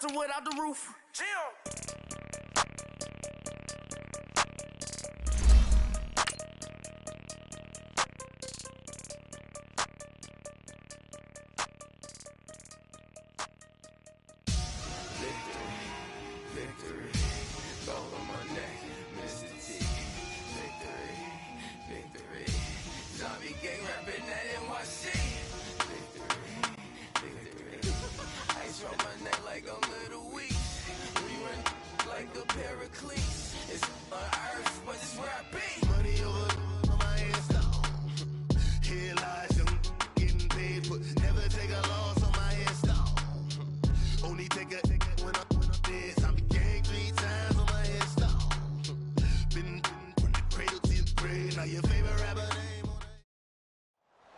bust the wood out the roof. Chill. Victory, gold on my neck, Mos3ttiKid, victory, zombie gang rapping that NYC, victory, ice on my neck like a little weak, we run like a paraclete, it's on earth, but it's where I be. Money over on my headstone, here lies young getting paid, but never take a loss on my headstone, only take a when I'm dead.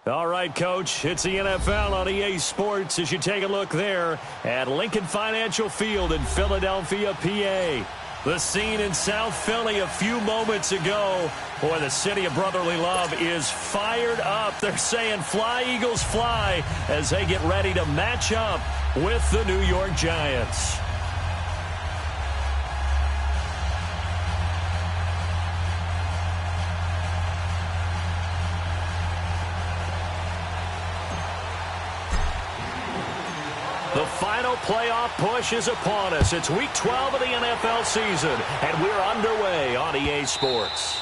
All right, Coach, it's the NFL on EA Sports as you take a look there at Lincoln Financial Field in Philadelphia, PA. The scene in South Philly a few moments ago. Boy, the city of brotherly love is fired up. They're saying fly, Eagles, fly as they get ready to match up with the New York Giants. The final playoff push is upon us. It's Week 12 of the NFL season, and we're underway on EA Sports.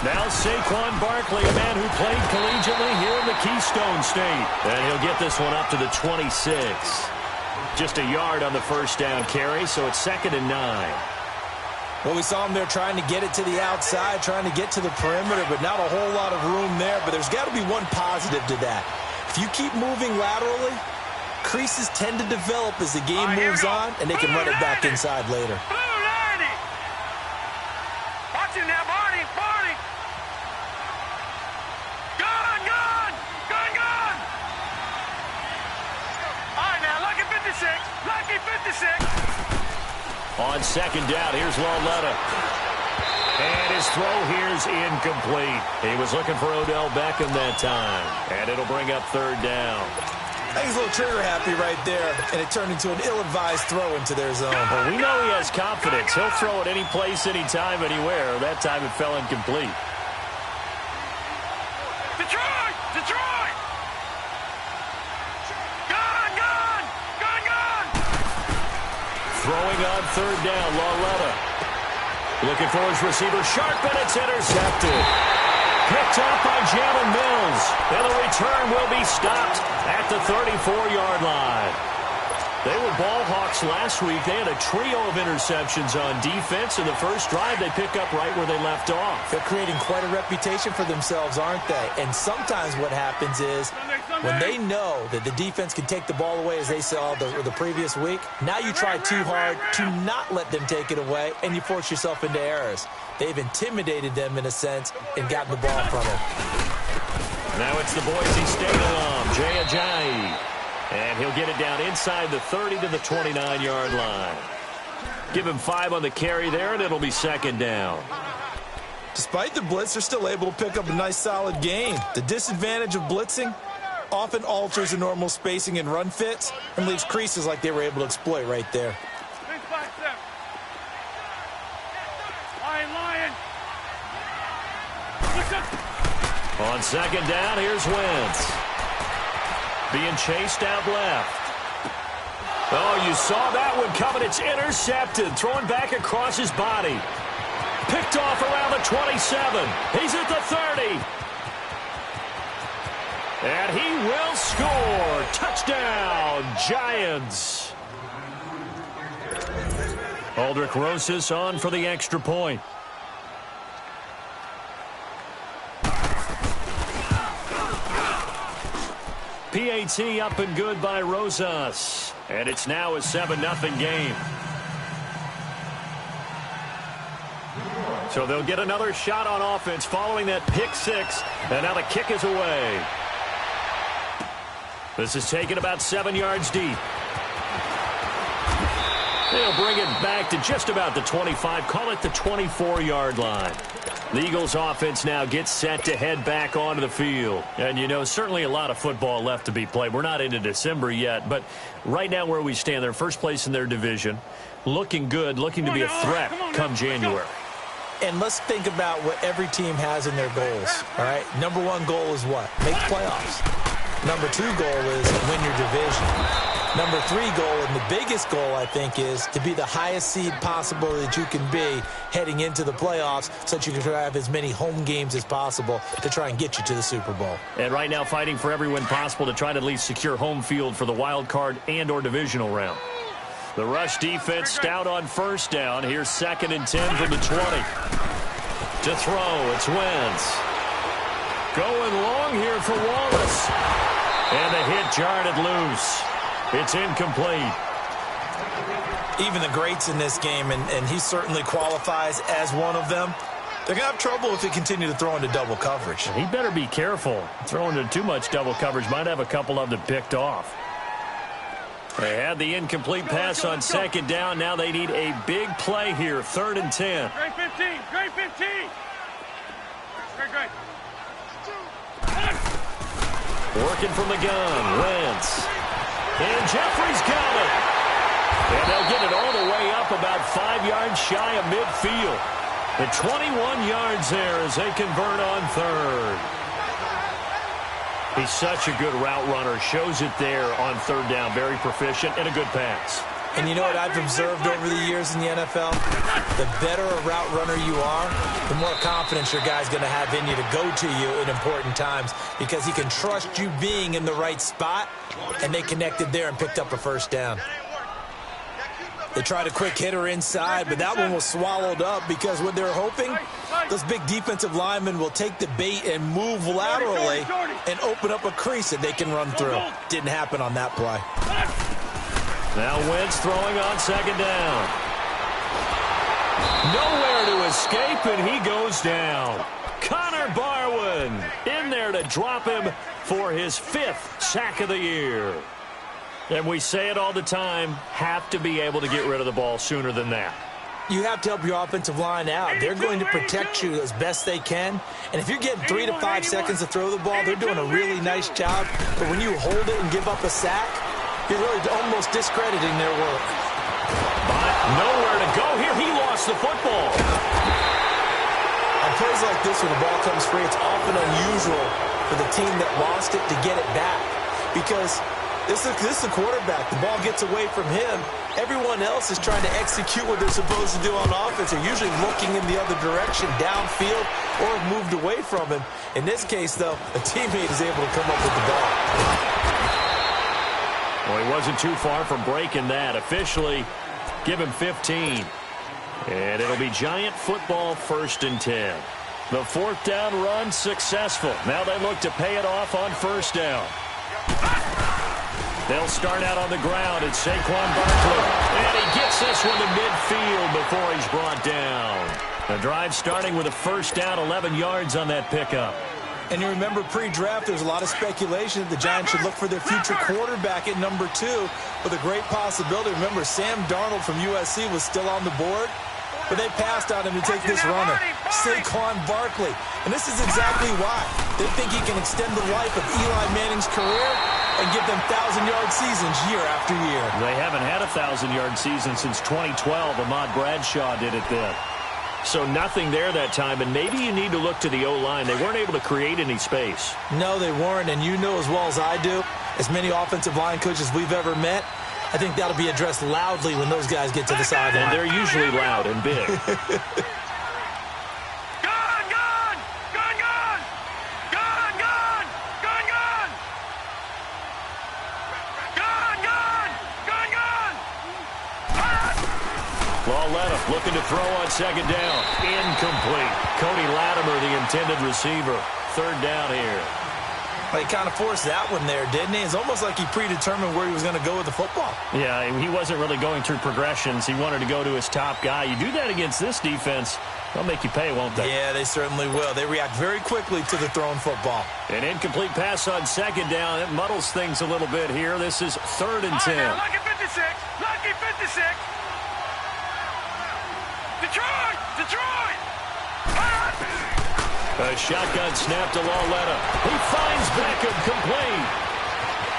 Now Saquon Barkley, a man who played collegiately here in the Keystone State. And he'll get this one up to the 26. Just a yard on the first down carry, so it's 2nd and 9. Well, we saw him there trying to get it to the outside, trying to get to the perimeter, but not a whole lot of room there. But there's got to be one positive to that. If you keep moving laterally, creases tend to develop as the game moves on, and they can run it back inside later. Watch it now, Barney. Lucky 56. On 2nd down, here's Lawletta. And his throw here's incomplete. He was looking for Odell Beckham that time. And it'll bring up 3rd down. I think he's a little trigger happy right there, and it turned into an ill-advised throw into their zone. Well, we know he has confidence. He'll throw it any place, anytime, anywhere. That time it fell incomplete. Detroit! Throwing on 3rd down, Lawletta. Looking for his receiver, sharp, and it's intercepted. Picked up by Jalen Mills. And the return will be stopped at the 34-yard line. They were ball hawks last week. They had a trio of interceptions on defense. In the first drive, they pick up right where they left off. They're creating quite a reputation for themselves, aren't they? And sometimes what happens is when they know that the defense can take the ball away, as they saw the previous week, now you try too hard to not let them take it away, and you force yourself into errors. They've intimidated them, in a sense, and gotten the ball from them. Now it's the Boise State alum, Jay Ajayi. And he'll get it down inside the 30 to the 29-yard line. Give him 5 on the carry there, and it'll be 2nd down. Despite the blitz, they're still able to pick up a nice, solid gain. The disadvantage of blitzing often alters the normal spacing and run fits and leaves creases like they were able to exploit right there. On 2nd down, here's Wentz. Being chased out left. Oh, you saw that one coming. It's intercepted. Throwing back across his body. Picked off around the 27. He's at the 30. And he will score. Touchdown, Giants. Aldrich Rosas on for the extra point. PAT up and good by Rosas. And it's now a 7-0 game. So they'll get another shot on offense following that pick 6. And now the kick is away. This is taken about 7 yards deep. They'll bring it back to just about the 25, call it the 24-yard line. The Eagles offense now gets set to head back onto the field. And, you know, certainly a lot of football left to be played. We're not into December yet, but right now where we stand, they're first place in their division. Looking good, looking to be a threat come January. And let's think about what every team has in their goals, all right? Number one goal is what? Make playoffs. Number two goal is win your division. Number three goal, and the biggest goal, I think, is to be the highest seed possible that you can be heading into the playoffs so that you can have as many home games as possible to try and get you to the Super Bowl. And right now fighting for every win possible to try to at least secure home field for the wild card and or divisional round. The rush defense stout on first down. Here's 2nd and 10 from the 20. To throw, it's Wentz. Going long here for Wallace. And the hit jarred it loose. It's incomplete. Even the greats in this game, and he certainly qualifies as one of them, they're going to have trouble if they continue to throw into double coverage. He better be careful. Throwing into too much double coverage might have a couple of them picked off. They had the incomplete pass on 2nd down. Now they need a big play here. 3rd and 10. Great 15. Great 15. Great. Working from the gun. Wentz. And Jeffrey's got it. And they'll get it all the way up about 5 yards shy of midfield. The 21 yards there as they convert on 3rd. He's such a good route runner. Shows it there on 3rd down. Very proficient and a good pass. And you know what I've observed over the years in the NFL? The better a route runner you are, the more confidence your guy's going to have in you to go to you in important times because he can trust you being in the right spot, and they connected there and picked up a 1st down. They tried a quick hitter inside, but that one was swallowed up because what they're hoping, those big defensive linemen will take the bait and move laterally and open up a crease that they can run through. Didn't happen on that play. Now Wentz throwing on 2nd down. Nowhere to escape, and he goes down. Connor Barwin in there to drop him for his 5th sack of the year. And we say it all the time, have to be able to get rid of the ball sooner than that. You have to help your offensive line out. They're going to protect you as best they can. And if you're getting 3 to 5 seconds to throw the ball, they're doing a really nice job. But when you hold it and give up a sack, you're really almost discrediting their work. But nowhere to go here. He lost the football. On plays like this, when the ball comes free, it's often unusual for the team that lost it to get it back. Because this is the quarterback. The ball gets away from him. Everyone else is trying to execute what they're supposed to do on offense. They're usually looking in the other direction, downfield, or have moved away from him. In this case, though, a teammate is able to come up with the ball. Well, he wasn't too far from breaking that. Officially, give him 15. And it'll be Giant football 1st and 10. The 4th down run successful. Now they look to pay it off on 1st down. They'll start out on the ground. It's Saquon Barkley. And he gets this one to midfield before he's brought down. The drive starting with a 1st down, 11 yards on that pickup. And you remember pre-draft, there's a lot of speculation that the Giants should look for their future quarterback at number 2 with a great possibility. Remember, Sam Darnold from USC was still on the board, but they passed on him to take this runner, Saquon Barkley. And this is exactly why. They think he can extend the life of Eli Manning's career and give them 1,000-yard seasons year after year. They haven't had a 1,000-yard season since 2012. Ahmad Bradshaw did it then. So nothing there that time, and maybe you need to look to the O-line. They weren't able to create any space. No, they weren't, and you know as well as I do, as many offensive line coaches we've ever met, I think that'll be addressed loudly when those guys get to the sideline. And they're usually loud and big. Lalletta looking to throw on 2nd down. Incomplete. Cody Latimer, the intended receiver. 3rd down here. Well, he kind of forced that one there, didn't he? It's almost like he predetermined where he was going to go with the football. Yeah, he wasn't really going through progressions. He wanted to go to his top guy. You do that against this defense, they'll make you pay, won't they? Yeah, they certainly will. They react very quickly to the thrown football. An incomplete pass on second down. It muddles things a little bit here. This is 3rd and 10. Now, lucky 56. Lucky 56. Detroit. Detroit. A shotgun snap to Lauletta. He finds Beckham complete.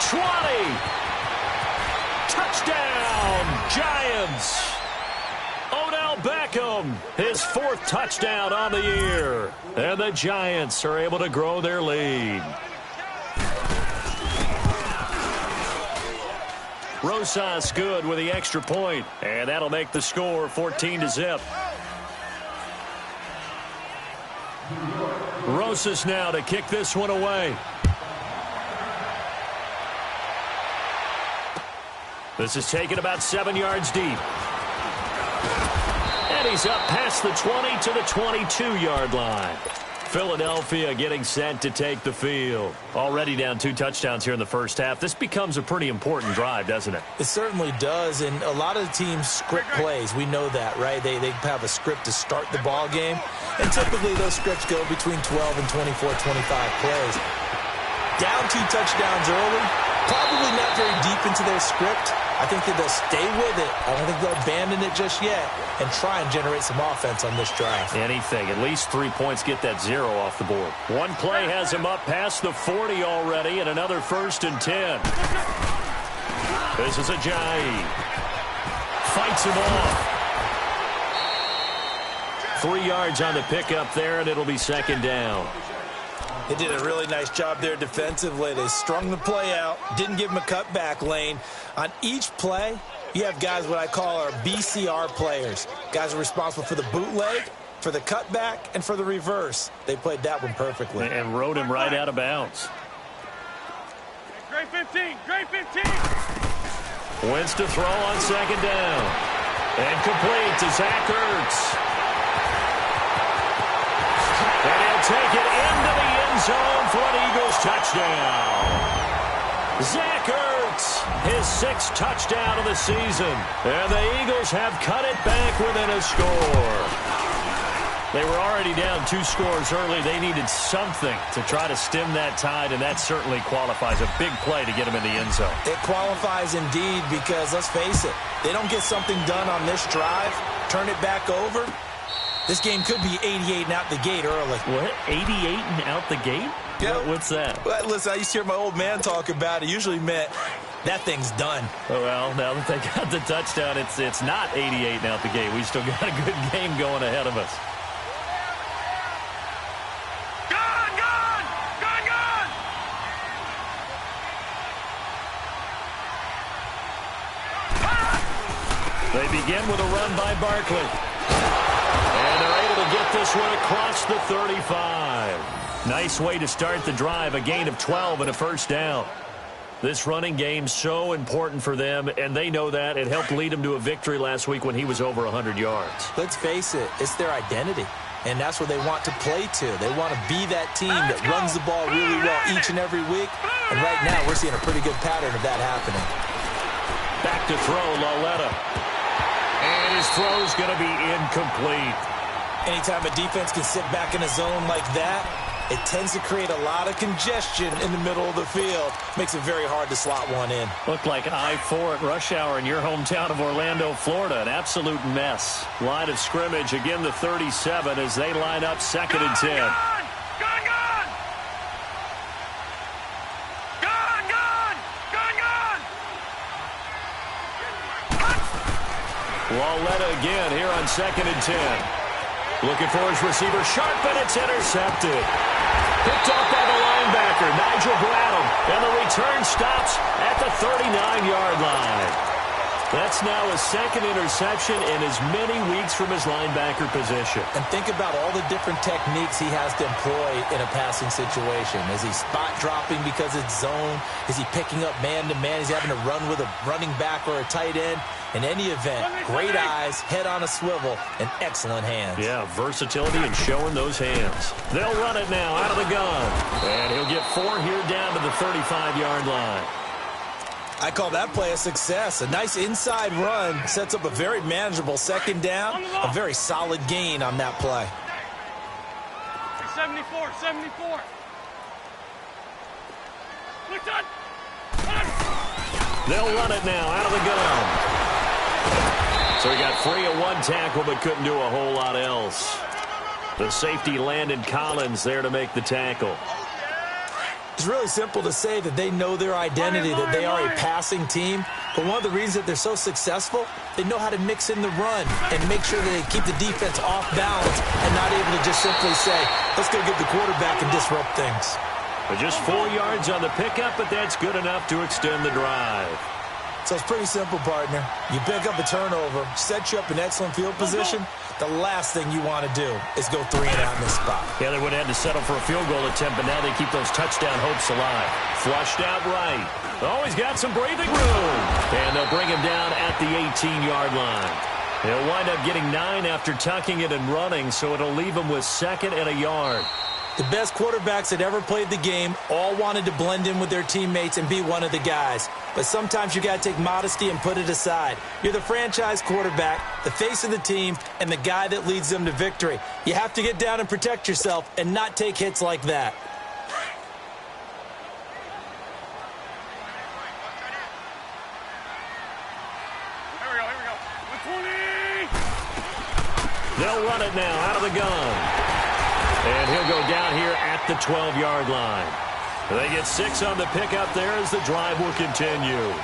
20. Touchdown, Giants. Odell Beckham, his 4th touchdown on the year. And the Giants are able to grow their lead. Rosas good with the extra point, and that'll make the score 14-0. Rosas now to kick this one away. This is taken about 7 yards deep. And he's up past the 20 to the 22-yard line. Philadelphia getting set to take the field. Already down 2 touchdowns here in the first half. This becomes a pretty important drive, doesn't it? It certainly does, and a lot of the teams script plays. We know that, right? They have a script to start the ball game, and typically those scripts go between 12 and 24, 25 plays. Down 2 touchdowns early, probably not very deep into their script. I think that they'll stay with it. I don't think they'll abandon it just yet and try and generate some offense on this drive. Anything. At least 3 points, get that 0 off the board. One play has him up past the 40 already, and another 1st and 10. This is Ajayi. Fights him off. 3 yards on the pickup there, and it'll be 2nd down. They did a really nice job there defensively. They strung the play out, didn't give him a cutback lane. On each play, you have guys what I call our BCR players. Guys are responsible for the bootleg, for the cutback, and for the reverse. They played that one perfectly. And rode him right out of bounds. Great 15. Great 15. Wins to throw on 2nd down. And complete to Zach Ertz. And he'll take it into the end zone for an Eagles touchdown. Zach Ertz, his 6th touchdown of the season. And the Eagles have cut it back within a score. They were already down 2 scores early. They needed something to try to stem that tide, and that certainly qualifies. A big play to get them in the end zone. It qualifies indeed because, let's face it, they don't get something done on this drive, turn it back over. This game could be 88 and out the gate early. What? 88 and out the gate? Yep. What's that? Well, listen, I used to hear my old man talk about it. It usually meant that thing's done. Oh, well, now that they got the touchdown, it's not 88 and out the gate. We still got a good game going ahead of us. Gone. Gone. Gone. Gone. They begin with a run by Barkley. And they're able to get this one across the 35. Nice way to start the drive, a gain of 12 and a 1st down. This running game so important for them, and they know that. It helped lead them to a victory last week when he was over 100 yards. Let's face it, it's their identity, and that's what they want to play to. They want to be that team that runs the ball really well each and every week, and right now we're seeing a pretty good pattern of that happening. Back to throw, Lauletta. And his throw's going to be incomplete. Anytime a defense can sit back in a zone like that, it tends to create a lot of congestion in the middle of the field. Makes it very hard to slot one in. Looked like I-4 at rush hour in your hometown of Orlando, Florida. An absolute mess. Line of scrimmage, again the 37 as they line up 2nd and 10. Gone. Gone. Gone. Gone. Gone. Gone. Lauletta again here on 2nd and 10. Looking for his receiver, sharp, and it's intercepted. Picked off by the linebacker, Nigel Bradham, and the return stops at the 39-yard line. That's now his second interception in as many weeks from his linebacker position. And think about all the different techniques he has to employ in a passing situation. Is he spot dropping because it's zone? Is he picking up man-to-man? Is he having to run with a running back or a tight end? In any event, great eyes, head on a swivel, and excellent hands. Yeah, versatility and showing those hands. They'll run it now out of the gun. And he'll get 4 here down to the 35-yard line. I call that play a success. A nice inside run sets up a very manageable second down. A very solid gain on that play. 74, 74. They'll run it now out of the gun. So he got free of one tackle but couldn't do a whole lot else. The safety Landon Collins there to make the tackle. It's really simple to say that they know their identity, that they are a passing team. But one of the reasons that they're so successful, they know how to mix in the run and make sure that they keep the defense off balance and not able to just simply say, let's go get the quarterback and disrupt things. But just 4 yards on the pickup, but that's good enough to extend the drive. So it's pretty simple, partner. You pick up a turnover, set you up in excellent field position. The last thing you want to do is go 3 and out in this spot. Yeah, they would have had to settle for a field goal attempt, but now they keep those touchdown hopes alive. Flushed out right. Oh, he's got some breathing room. And they'll bring him down at the 18-yard line. He'll wind up getting 9 after tucking it and running, so it'll leave him with 2nd and a yard. The best quarterbacks that ever played the game all wanted to blend in with their teammates and be one of the guys. But sometimes you got to take modesty and put it aside. You're the franchise quarterback, the face of the team, and the guy that leads them to victory. You have to get down and protect yourself and not take hits like that. Here we go. 20. They'll run it now out of the gun. And he'll go down here at the 12-yard line. They get 6 on the pickup there as the drive will continue.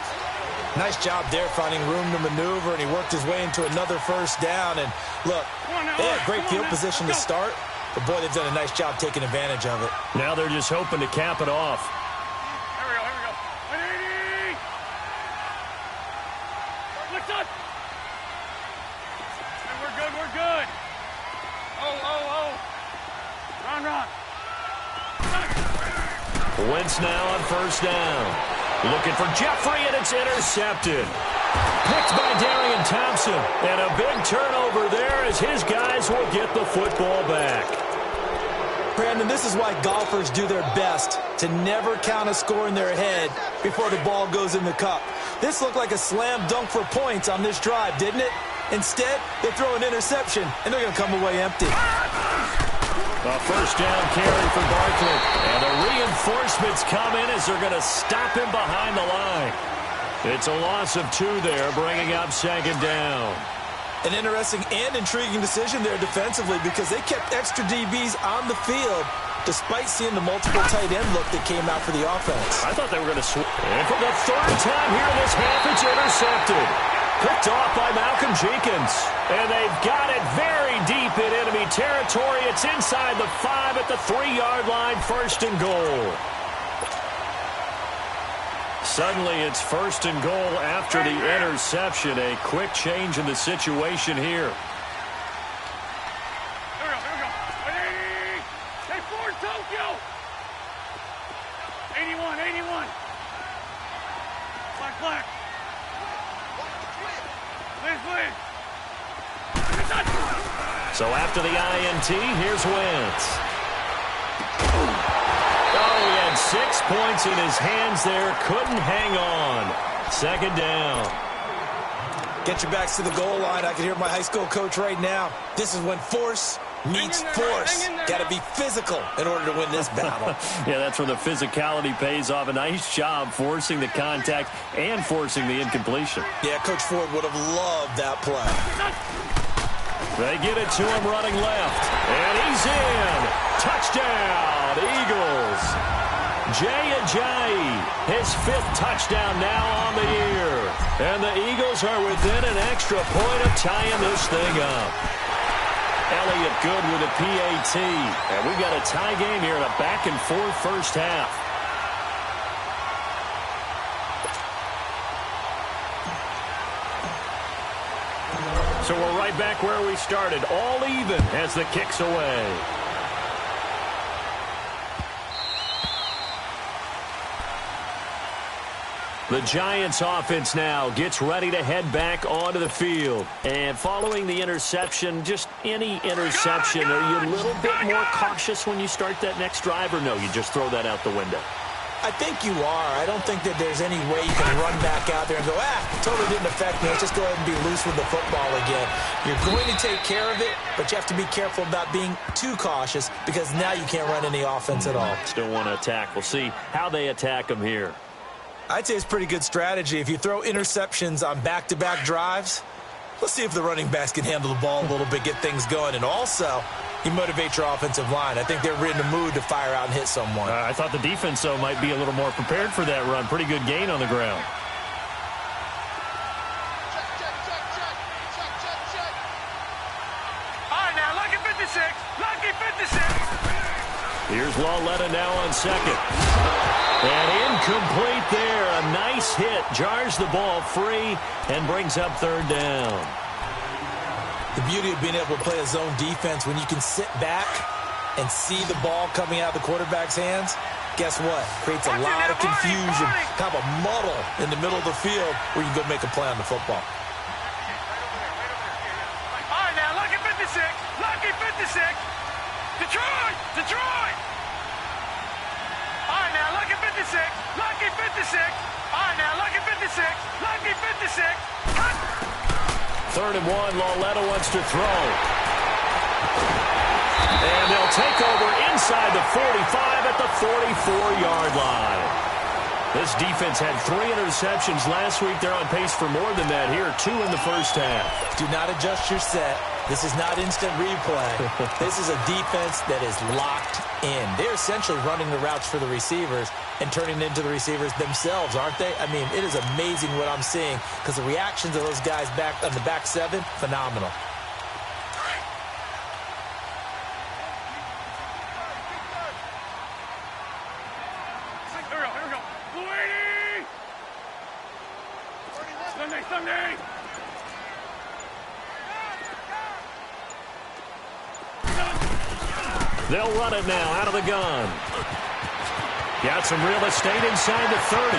Nice job there finding room to maneuver, and he worked his way into another first down. And look, they had great field position to start, but boy, they've done a nice job taking advantage of it. Now they're just hoping to cap it off. Here we go. 180. What's up? Hey, we're good. Oh. Run. Wentz now on first down. Looking for Jeffrey, and it's intercepted. Picked by Darian Thompson. And a big turnover there as his guys will get the football back. Brandon, this is why golfers do their best to never count a score in their head before the ball goes in the cup. This looked like a slam dunk for points on this drive, didn't it? Instead, they throw an interception, and they're going to come away empty. A first down carry for Barkley. And the reinforcements come in as they're going to stop him behind the line. It's a loss of 2 there, bringing up 2nd down. An interesting and intriguing decision there defensively because they kept extra DBs on the field despite seeing the multiple tight end look that came out for the offense. I thought they were going to switch. And for the 3rd time here in this half, it's intercepted. Picked off by Malcolm Jenkins. And they've got it very deep in enemy territory. It's inside the 5 at the 3-yard line, 1st and goal. Suddenly it's 1st and goal after the interception. A quick change in the situation here. Here we go. 180. Hey, Ford, Tokyo. 81. Black. Please. So after the INT, here's Wentz. Oh, he had 6 points in his hands there. Couldn't hang on. 2nd down. Get your backs to the goal line. I can hear my high school coach right now. This is when force meets force. Got to be physical in order to win this battle. Yeah, that's where the physicality pays off. A nice job forcing the contact and forcing the incompletion. Yeah, Coach Ford would have loved that play. They get it to him running left. And he's in. Touchdown, Eagles. Jay Ajayi, his 5th touchdown now on the year. And the Eagles are within an extra point of tying this thing up. Elliott good with a PAT. And we've got a tie game here in a back-and-forth first half. So we're right back where we started, all even as the kick's away. The Giants offense now gets ready to head back onto the field. And following the interception, just any interception, are you a little bit more cautious when you start that next drive, or no, you just throw that out the window? I think you are. I don't think that there's any way you can run back out there and go, totally didn't affect me. Let's just go ahead and be loose with the football again. You're going to take care of it, but you have to be careful about being too cautious because now you can't run any offense at all. Still want to attack. We'll see how they attack them here. I'd say it's pretty good strategy. If you throw interceptions on back-to-back drives, let's see if the running backs can handle the ball a little bit, get things going. And also, you motivate your offensive line. I think they're in the mood to fire out and hit someone. I thought the defense, though, might be a little more prepared for that run. Pretty good gain on the ground. All right, now, lucky 56. Lucky 56. Here's Lawletta now on second. And incomplete there. A nice hit. Jars the ball free and brings up third down. The beauty of being able to play a zone defense, when you can sit back and see the ball coming out of the quarterback's hands, guess what? Creates a lot of confusion, kind of a muddle in the middle of the field where you can go make a play on the football. All right, now, lucky 56. Lucky 56. Detroit. Detroit. All right, now, lucky 56. Lucky 56. All right, now, lucky 56. Lucky 56. Cut. 3rd and 1, Lawletta wants to throw. And they'll take over inside the 45 at the 44-yard line. This defense had 3 interceptions last week. They're on pace for more than that here, 2 in the first half. Do not adjust your set. This is not instant replay. This is a defense that is locked in. They're essentially running the routes for the receivers and turning into the receivers themselves, aren't they? I mean, it is amazing what I'm seeing because the reactions of those guys back on the back 7, phenomenal. Here we go. Blue 80. Sunday. They'll run it now out of the gun. Got some real estate inside the 30.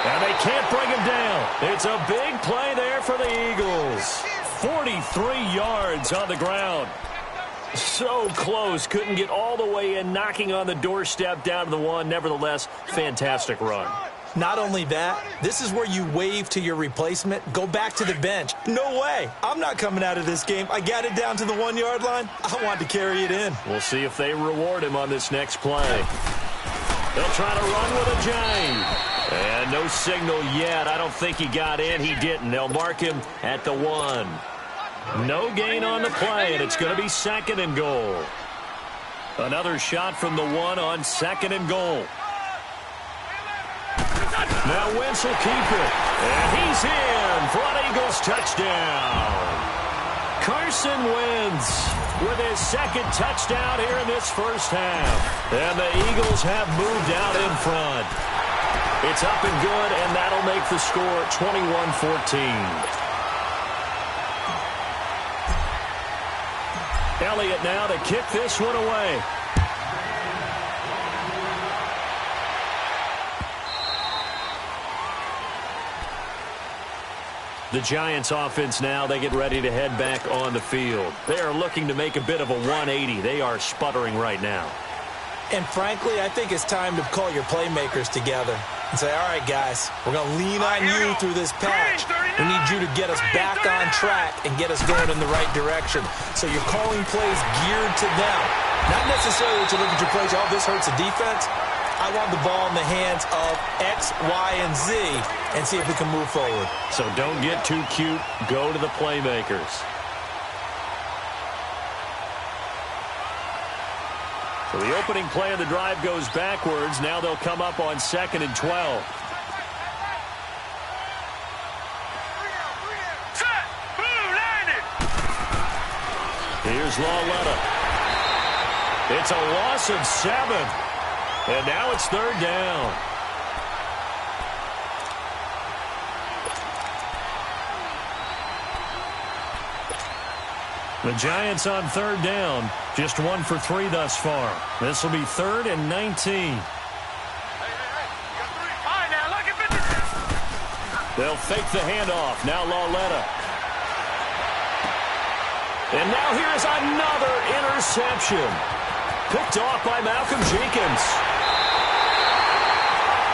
And they can't bring him down. It's a big play there for the Eagles. 43 yards on the ground. So close. Couldn't get all the way in, knocking on the doorstep down to the 1. Nevertheless, fantastic run. Not only that, this is where you wave to your replacement, go back to the bench. No way. I'm not coming out of this game. I got it down to the 1-yard line. I wanted to carry it in. We'll see if they reward him on this next play. They'll try to run with a J. And no signal yet. I don't think he got in. He didn't. They'll mark him at the 1. No gain on the play, and it's going to be 2nd and goal. Another shot from the 1 on 2nd and goal. Now Wentz will keep it. And he's in for an Eagles touchdown. Carson Wentz with his 2nd touchdown here in this first half. And the Eagles have moved out in front. It's up and good, and that'll make the score 21-14. Elliott now to kick this one away. The Giants offense now, they get ready to head back on the field. They are looking to make a bit of a 180. They are sputtering right now. And frankly, I think it's time to call your playmakers together and say, all right, guys, we're going to lean on you through this patch. We need you to get us back on track and get us going in the right direction. So you're calling plays geared to them. Not necessarily that you look at your plays, oh, this hurts the defense. I want the ball in the hands of X, Y, and Z and see if we can move forward. So don't get too cute. Go to the playmakers. So the opening play of the drive goes backwards. Now they'll come up on 2nd and 12. Set. Blue landed. Here's Lawletta. It's a loss of 7. And now it's 3rd down. The Giants on third down, just 1 for 3 thus far. This will be 3rd and 19. They'll fake the handoff. Now Lauletta. And now here's another interception. Picked off by Malcolm Jenkins.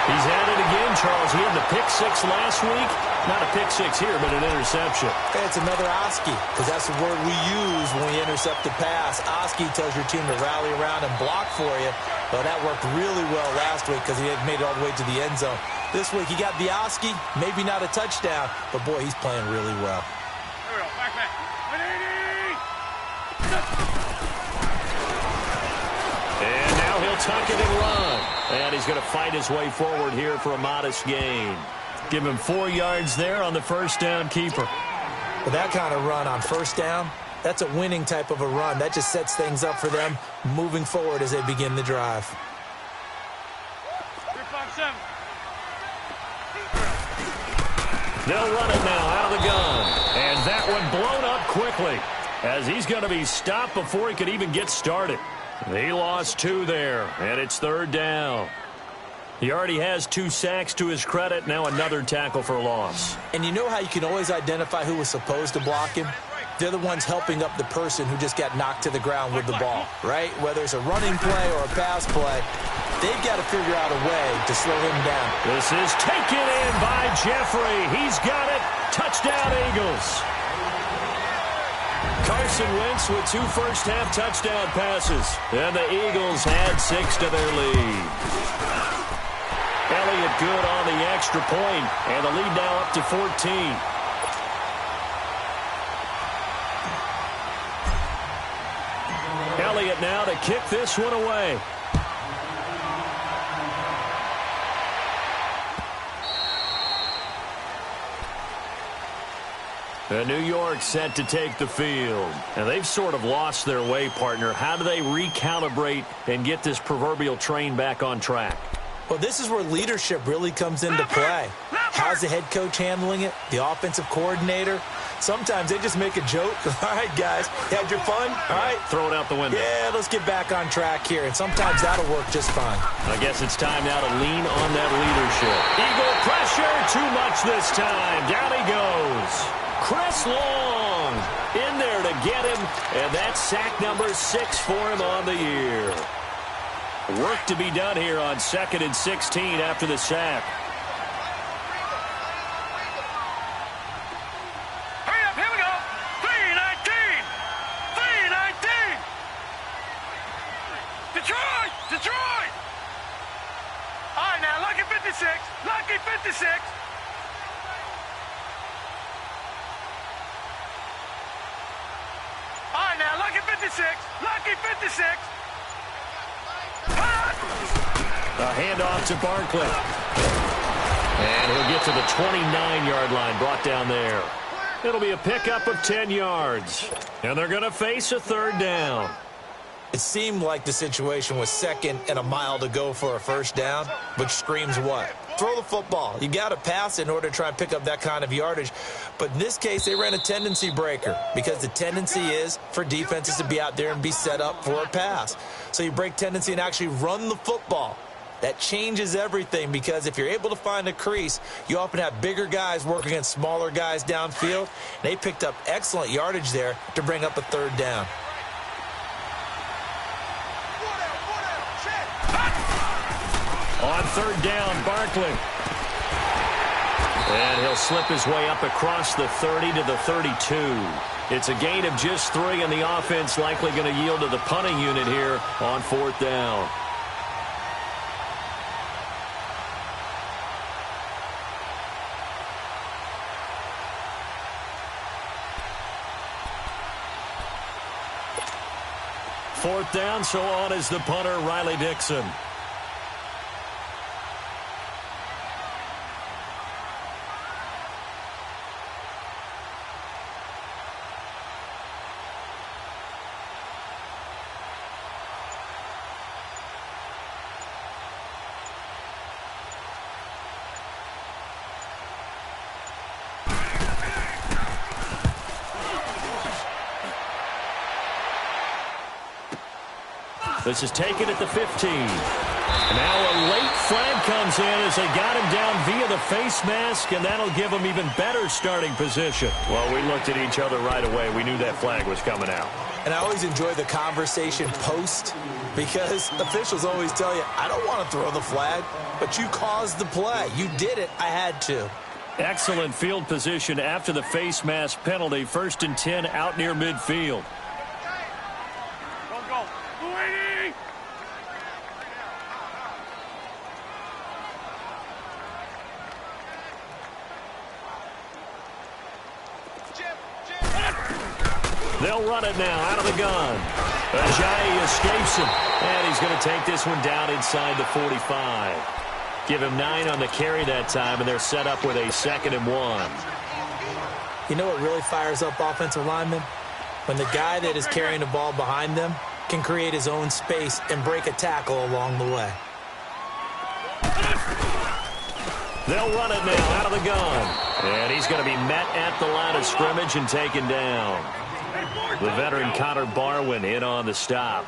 He's had it again, Charles. He had the pick 6 last week. Not a pick 6 here, but an interception. Hey, it's another Oski, because that's the word we use when we intercept the pass. Oski tells your team to rally around and block for you. Well, that worked really well last week because he had made it all the way to the end zone. This week, he got the Oski, maybe not a touchdown, but, boy, he's playing really well. Here we go. Back. 180. And now he'll tuck it and run. And he's going to fight his way forward here for a modest gain. Give him 4 yards there on the first down keeper. With that kind of run on first down, that's a winning type of a run. That just sets things up for them moving forward as they begin the drive. 3-5-7. They'll run it now out of the gun. And that one blown up quickly as he's going to be stopped before he could even get started. He lost 2 there, and it's 3rd down. He already has 2 sacks to his credit. Now another tackle for loss. And you know how you can always identify who was supposed to block him? They're the ones helping up the person who just got knocked to the ground with the ball, right? Whether it's a running play or a pass play, they've got to figure out a way to slow him down. This is taken in by Jeffrey. He's got it. Touchdown, Eagles. Carson Wentz with 2 first-half touchdown passes. And the Eagles add 6 to their lead. Elliott good on the extra point, and the lead now up to 14. Elliott now to kick this one away. And New York set to take the field. And they've sort of lost their way, partner. How do they recalibrate and get this proverbial train back on track? Well, this is where leadership really comes into play. How's the head coach handling it? The offensive coordinator? Sometimes they just make a joke. All right, guys, you had your fun? All right. Throw it out the window. Yeah, let's get back on track here. And sometimes that'll work just fine. I guess it's time now to lean on that leadership. Eagle pressure, too much this time. Down he goes. Chris Long in there to get him. And that's sack number 6 for him on the year. Work to be done here on 2nd and 16 after the sack. Hurry up, here we go. 3-19. 3-19. Detroit. All right, now, Lucky 56. Lucky 56. All right, now, Lucky 56. Lucky 56. A handoff to Barkley. And he'll get to the 29-yard line, brought down there. It'll be a pickup of 10 yards. And they're going to face a 3rd down. It seemed like the situation was 2nd and a mile to go for a first down, which screams what? Throw the football. You got to pass in order to try and pick up that kind of yardage. But in this case, they ran a tendency breaker because the tendency is for defenses to be out there and be set up for a pass. So you break tendency and actually run the football. That changes everything because if you're able to find a crease, you often have bigger guys working against smaller guys downfield. They picked up excellent yardage there to bring up a 3rd down. On 3rd down, Barkley. And he'll slip his way up across the 30 to the 32. It's a gain of just 3, and the offense likely going to yield to the punting unit here on 4th down. Fourth down, so on is the punter, Riley Dixon. This is taken at the 15. Now a late flag comes in as they got him down via the face mask, and that'll give him even better starting position. Well, we looked at each other right away. We knew that flag was coming out. And I always enjoy the conversation post because officials always tell you, I don't want to throw the flag, but you caused the play. You did it. I had to. Excellent field position after the face mask penalty. 1st and 10 out near midfield. Go. Waiting. They'll run it now out of the gun. Ajayi escapes him, and he's going to take this one down inside the 45. Give him 9 on the carry that time, and they're set up with a 2nd and 1. You know what really fires up offensive linemen? When the guy that is carrying the ball behind them can create his own space and break a tackle along the way. They'll run it now out of the gun. And he's going to be met at the line of scrimmage and taken down. The veteran Connor Barwin in on the stop.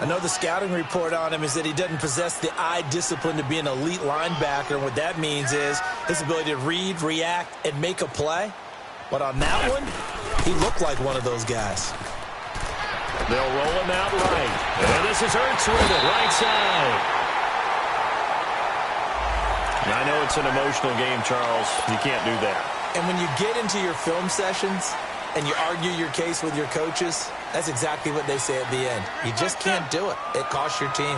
I know the scouting report on him is that he doesn't possess the eye discipline to be an elite linebacker. And what that means is his ability to read, react, and make a play. But on that one, he looked like one of those guys. They'll roll him out right. And this is Ertz with it, right side. I know it's an emotional game, Charles. You can't do that. And when you get into your film sessions and you argue your case with your coaches, that's exactly what they say at the end. You just can't do it. It costs your team.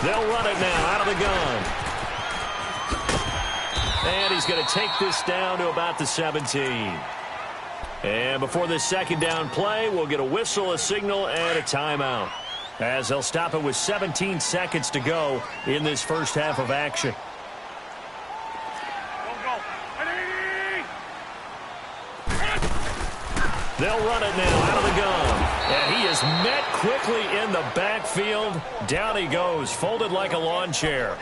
They'll run it now out of the gun. And he's going to take this down to about the 17. And before this 2nd down play, we'll get a whistle, a signal, and a timeout, as they'll stop it with 17 seconds to go in this first half of action. They'll run it now out of the gun. And he is met quickly in the backfield. Down he goes, folded like a lawn chair.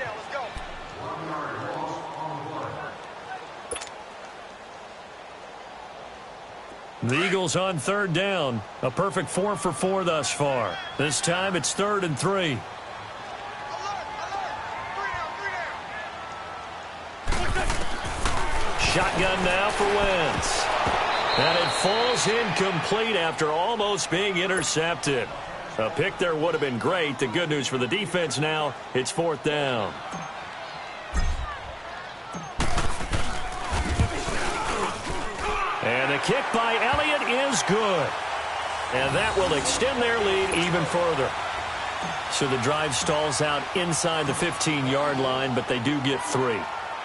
The Eagles on 3rd down. A perfect 4 for 4 thus far. This time it's 3rd and 3. Shotgun now for Wentz. And it falls incomplete after almost being intercepted. A pick there would have been great. The good news for the defense now, it's 4th down. And the kick by Elliott is good. And that will extend their lead even further. So the drive stalls out inside the 15-yard line, but they do get 3.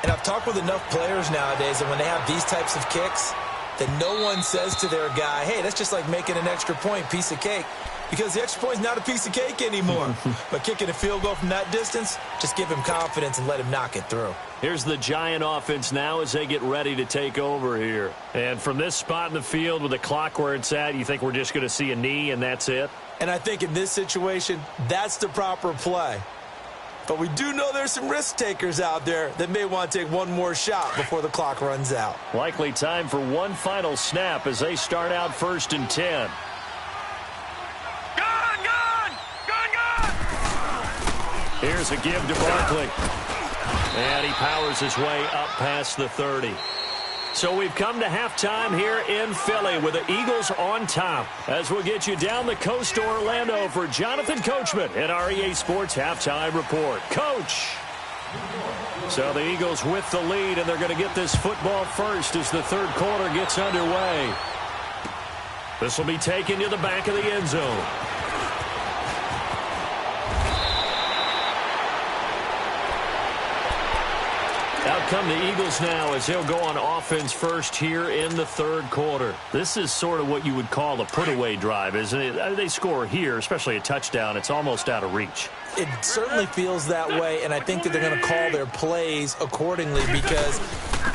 And I've talked with enough players nowadays, and when they have these types of kicks, that no one says to their guy, hey, that's just like making an extra point, piece of cake. Because the extra point is not a piece of cake anymore. But kicking a field goal from that distance, just give him confidence and let him knock it through. Here's the Giant offense now as they get ready to take over here. And from this spot in the field with the clock where it's at, you think we're just going to see a knee and that's it? And I think in this situation, that's the proper play. But we do know there's some risk takers out there that may want to take one more shot before the clock runs out. Likely time for one final snap as they start out 1st and 10. Here's a give to Barkley. And he powers his way up past the 30. So we've come to halftime here in Philly with the Eagles on top. As we'll get you down the coast to Orlando for Jonathan Coachman at our EA Sports Halftime Report. Coach! So the Eagles with the lead, and they're going to get this football first as the 3rd quarter gets underway. This will be taken to the back of the end zone. Out come the Eagles now as they'll go on offense first here in the 3rd quarter. This is sort of what you would call a put-away drive, isn't it? They score here, especially a touchdown. It's almost out of reach. It certainly feels that way, and I think that they're going to call their plays accordingly because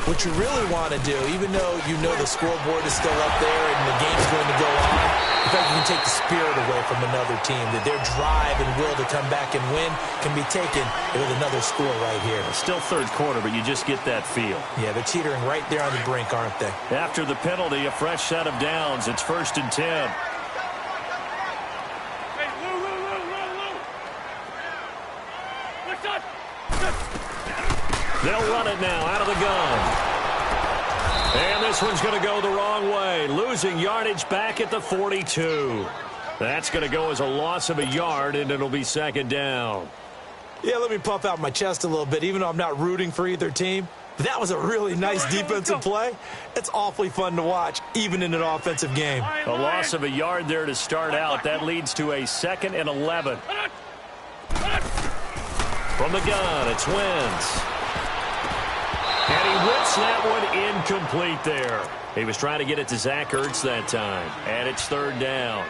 what you really want to do, even though you know the scoreboard is still up there and the game's going to go on, in fact, you can take the spirit away from another team, that their drive and will to come back and win can be taken with another score right here. Still 3rd quarter, but you just get that feel. Yeah, they're teetering right there on the brink, aren't they? After the penalty, a fresh set of downs. It's 1st and 10. They'll run it now out of the gun. And this one's going to go the wrong way, losing yardage back at the 42. That's going to go as a loss of a yard, and it'll be second down. Yeah, let me puff out my chest a little bit, even though I'm not rooting for either team. But that was a really nice defensive play. It's awfully fun to watch, even in an offensive game. A loss of a yard there to start out. That leads to a 2nd and 11. From the gun, it's Wentz. And he whips that one incomplete there. He was trying to get it to Zach Ertz that time. And it's 3rd down.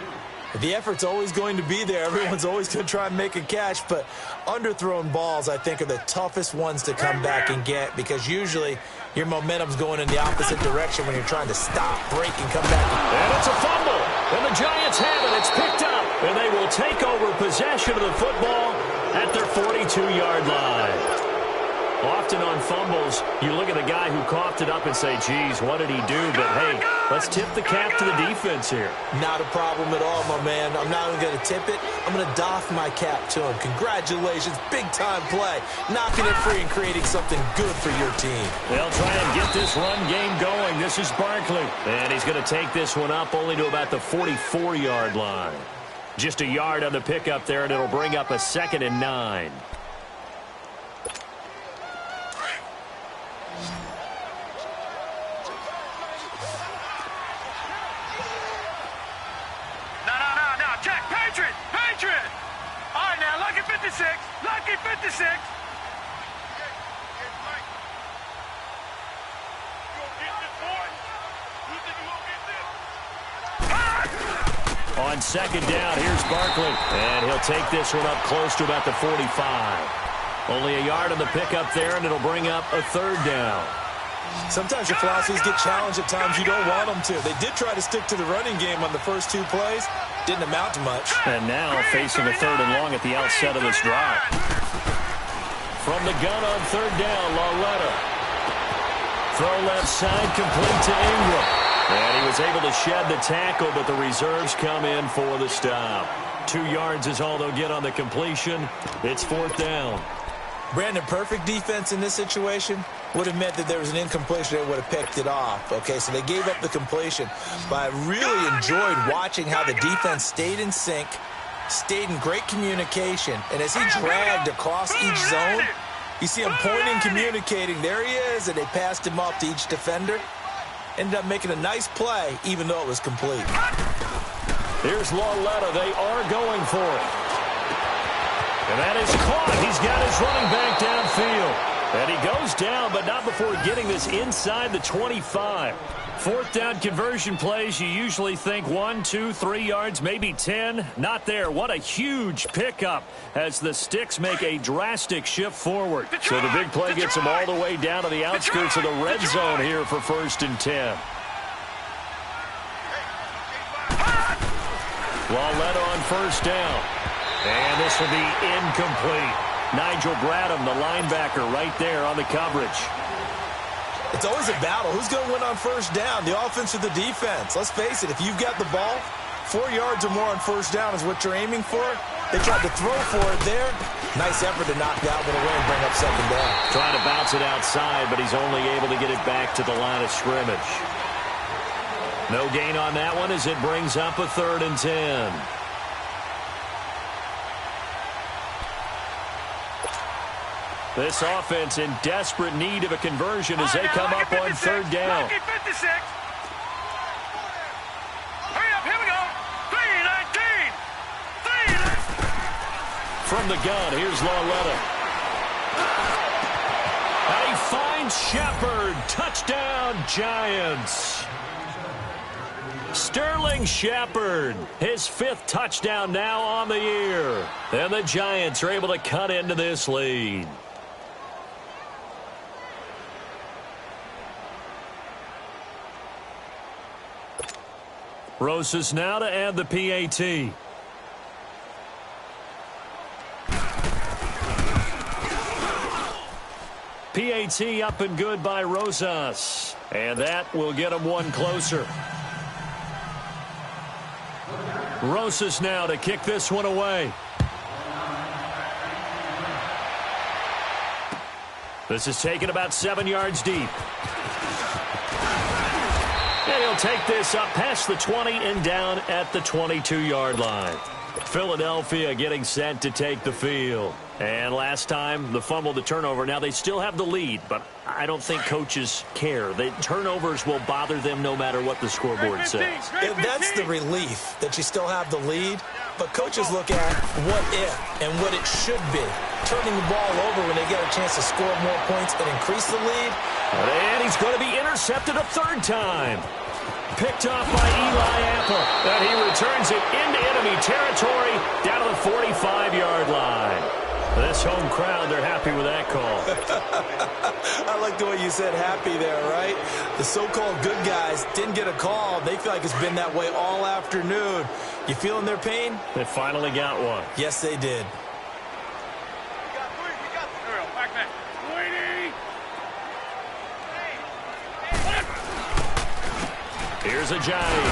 The effort's always going to be there. Everyone's always going to try and make a catch, but underthrown balls, I think, are the toughest ones to come back and get because usually your momentum's going in the opposite direction when you're trying to stop, break, and come back. And it's a fumble. And the Giants have it. It's picked up. And they will take over possession of the football at their 42-yard line. Often on fumbles, you look at the guy who coughed it up and say, geez, what did he do? But, hey, let's tip the cap to the defense here. Not a problem at all, my man. I'm not even going to tip it. I'm going to doff my cap to him. Congratulations. Big-time play. Knocking it free and creating something good for your team. They'll try and get this run game going. This is Barkley. And he's going to take this one up only to about the 44-yard line. Just a yard on the pickup there, and it'll bring up a 2nd and 9. Lucky 56. On 2nd down, here's Barkley. And he'll take this one up close to about the 45. Only a yard on the pickup there, and it'll bring up a 3rd down. Sometimes your philosophies get challenged at times you don't want them to. They did try to stick to the running game on the first 2 plays. Didn't amount to much. And now facing a 3rd and long at the outset of this drive. From the gun on 3rd down, Lauletta. Throw left side, complete to Ingram. And he was able to shed the tackle, but the reserves come in for the stop. 2 yards is all they'll get on the completion. It's 4th down. Brandon, perfect defense in this situation would have meant that there was an incompletion. They would have picked it off. Okay, so they gave up the completion. But I really enjoyed watching how the defense stayed in sync, stayed in great communication. And as he dragged across each zone, you see him pointing, communicating. There he is, and they passed him up to each defender. Ended up making a nice play, even though it was complete. Here's Lauletta. They are going for it. And that is caught. He's got his running back downfield. And he goes down, but not before getting this inside the 25. 4th down conversion plays, you usually think 1, 2, 3 yards, maybe 10. Not there. What a huge pickup as the Sticks make a drastic shift forward. So the big play gets them all the way down to the outskirts of the red zone here for 1st and 10. Lauletta on 1st down. And this will be incomplete. Nigel Bradham, the linebacker, right there on the coverage. It's always a battle. Who's going to win on 1st down, the offense or the defense? Let's face it, if you've got the ball, 4 yards or more on 1st down is what you're aiming for. They tried to throw for it there. Nice effort to knock that one away and bring up 2nd down. Trying to bounce it outside, but he's only able to get it back to the line of scrimmage. No gain on that one as it brings up a 3rd and 10. This offense in desperate need of a conversion as they come up on 3rd down. Lucky 56. Hurry up, here we go. 3:19. From the gun, here's Lauletta. And he finds Shepard. Touchdown, Giants. Sterling Shepard, his 5th touchdown now on the year. And the Giants are able to cut into this lead. Rosas now to add the PAT. PAT up and good by Rosas. And that will get him one closer. Rosas now to kick this one away. This is taken about 7 yards deep. And he'll take this up past the 20 and down at the 22-yard line. Philadelphia getting set to take the field. And last time, the fumble, the turnover. Now they still have the lead, but I don't think coaches care. The turnovers will bother them no matter what the scoreboard says. That's the relief that you still have the lead, but coaches look at what if and what it should be. Turning the ball over when they get a chance to score more points and increase the lead. And he's going to be intercepted a third time. Picked off by Eli Apple. And he returns it into enemy territory down to the 45-yard line. This home crowd, they're happy with that call. I like the way you said happy there, right? The so-called good guys didn't get a call. They feel like it's been that way all afternoon. You feeling their pain? They finally got one. Yes, they did. Here's a Johnny.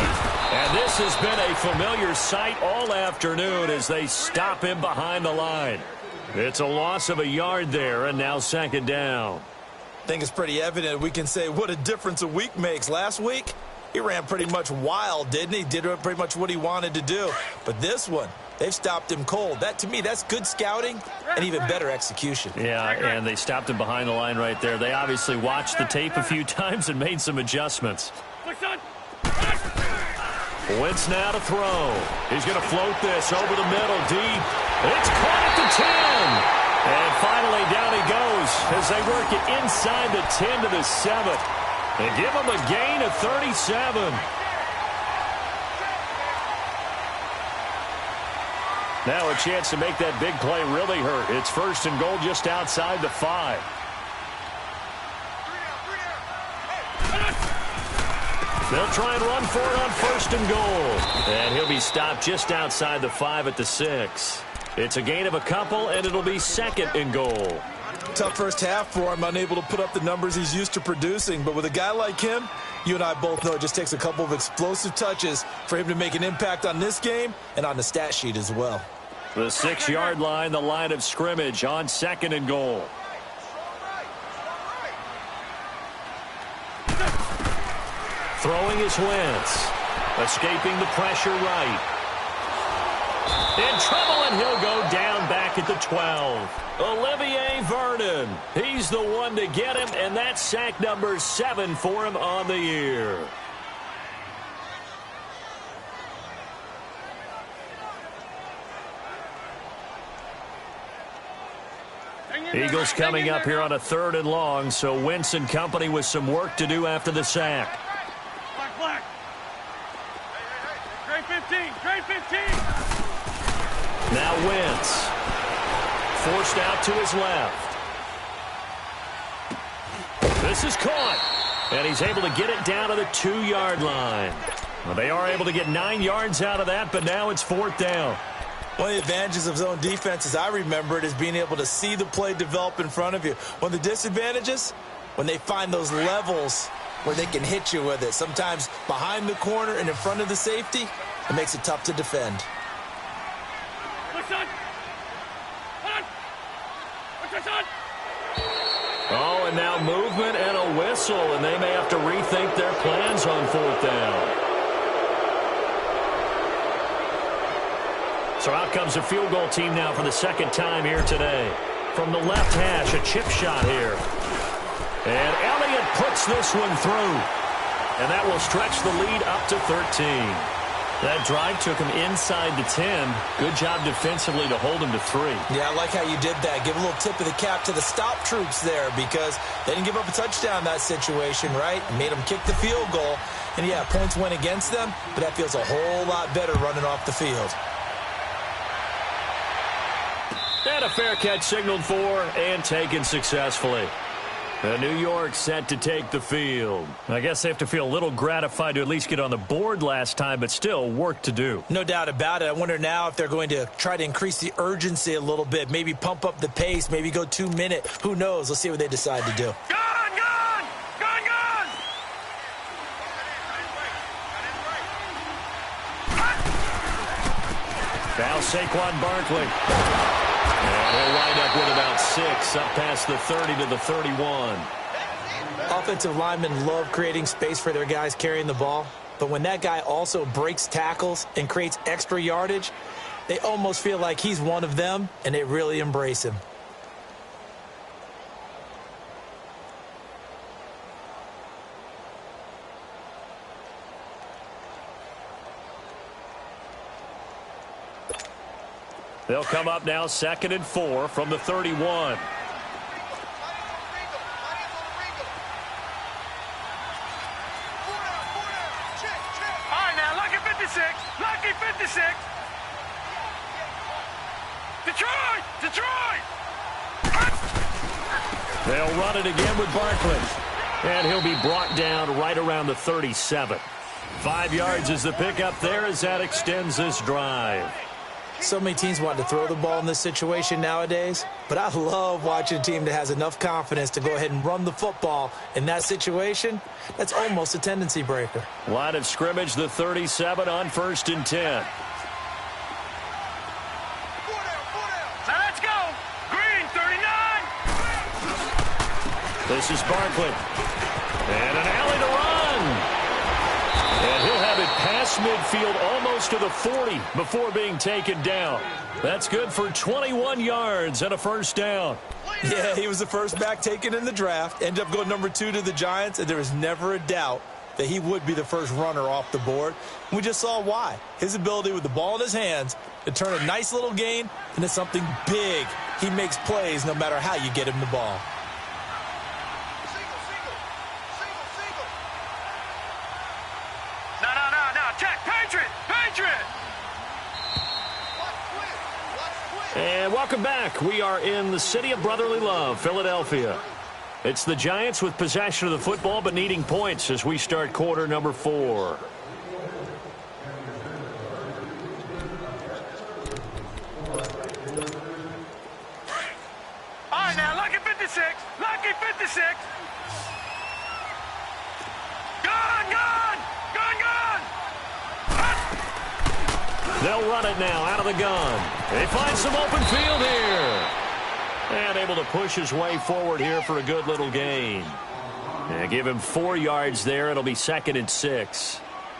And this has been a familiar sight all afternoon as they stop him behind the line. It's a loss of a yard there, and now second down. I think it's pretty evident. We can say what a difference a week makes. Last week, he ran pretty much wild, didn't he? Did pretty much what he wanted to do. But this one, they've stopped him cold. That, to me, that's good scouting and even better execution. Yeah, and they stopped him behind the line right there. They obviously watched the tape a few times and made some adjustments. Wentz now to throw. He's going to float this over the middle deep. It's caught at the 10. And finally down he goes as they work it inside the 10 to the 7. They give him a gain of 37. Now a chance to make that big play really hurt. It's first and goal just outside the 5. They'll try and run for it on first and goal. And he'll be stopped just outside the 5 at the 6. It's a gain of a couple, and it'll be second and goal. Tough first half for him, unable to put up the numbers he's used to producing. But with a guy like him, you and I both know it just takes a couple of explosive touches for him to make an impact on this game and on the stat sheet as well. The 6-yard line, the line of scrimmage on second and goal. Throwing is Wentz. Escaping the pressure right. In trouble, and he'll go down back at the 12. Olivier Vernon. He's the one to get him, and that's sack number 7 for him on the year. Eagles coming up here on a 3rd and long, so Wentz and company with some work to do after the sack. Black. Grade 15. Grade 15. Now Wentz. Forced out to his left. This is caught. And he's able to get it down to the 2-yard line. Well, they are able to get 9 yards out of that, but now it's 4th down. One of the advantages of zone defense, as I remember it, is being able to see the play develop in front of you. One of the disadvantages, when they find those levels where they can hit you with it. Sometimes behind the corner and in front of the safety, it makes it tough to defend. Oh, and now movement and a whistle, and they may have to rethink their plans on 4th down. So out comes the field goal team now for the 2nd time here today. From the left hash, a chip shot here. And Elliott puts this one through. And that will stretch the lead up to 13. That drive took him inside the 10. Good job defensively to hold him to 3. Yeah, I like how you did that. Give a little tip of the cap to the stop troops there because they didn't give up a touchdown in that situation, right? Made them kick the field goal. And, yeah, points went against them, but that feels a whole lot better running off the field. And a fair catch signaled for and taken successfully. New York set to take the field. I guess they have to feel a little gratified to at least get on the board last time, but still work to do. No doubt about it. I wonder now if they're going to try to increase the urgency a little bit, maybe pump up the pace, maybe go 2-minute. Who knows? Let's see what they decide to do. Gone! Now Saquon Barkley. And he'll wind up with about 6 up past the 30 to the 31. Offensive linemen love creating space for their guys carrying the ball, but when that guy also breaks tackles and creates extra yardage, they almost feel like he's one of them, and they really embrace him. They'll come up now 2nd and 4 from the 31. All right, now, lucky 56. Lucky 56. Detroit! Detroit! They'll run it again with Barkley. And he'll be brought down right around the 37. 5 yards is the pickup there as that extends this drive. So many teams want to throw the ball in this situation nowadays, but I love watching a team that has enough confidence to go ahead and run the football in that situation. That's almost a tendency breaker. Line of scrimmage, the 37 on 1st and 10. Now let's go. Green, 39. This is Barkley. And an alley to run. And he'll have it past midfield almost to the 40 before being taken down. That's good for 21 yards and a first down. Yeah, he was the first back taken in the draft. Ended up going number 2 to the Giants, and there was never a doubt that he would be the first runner off the board. We just saw why. His ability with the ball in his hands to turn a nice little gain into something big. He makes plays no matter how you get him the ball. Check, Patriot! Patriot! And welcome back. We are in the city of brotherly love, Philadelphia. It's the Giants with possession of the football but needing points as we start quarter number 4. All right, now, lucky 56. Lucky 56. Gone, gone! Gone, gone! They'll run it now out of the gun. They find some open field here. And able to push his way forward here for a good little gain. And give him 4 yards there. It'll be 2nd and 6.